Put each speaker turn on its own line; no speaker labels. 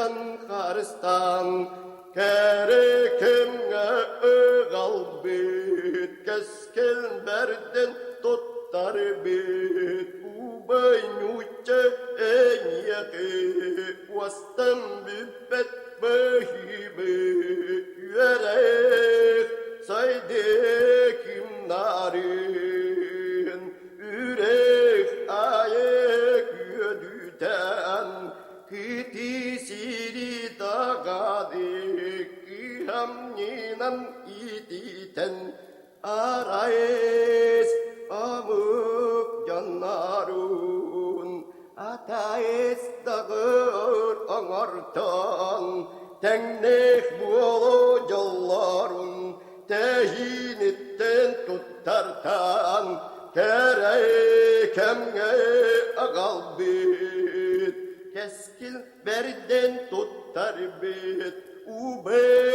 Jan Karstan Kerekimge ögalbit Keskel berden tuttar bit Ubaynuce enyaki Wastan bibet behibit Yürek saydekim narin Yürek ayek yödüten Kiti siri dagadik Kihamninan ititen Arayes amuk janarun Atayes dağır anartan Tennek buolu jallarun Tehinitten tuttartan Kerekemge agalbit Keskil berden tuttar bit Ube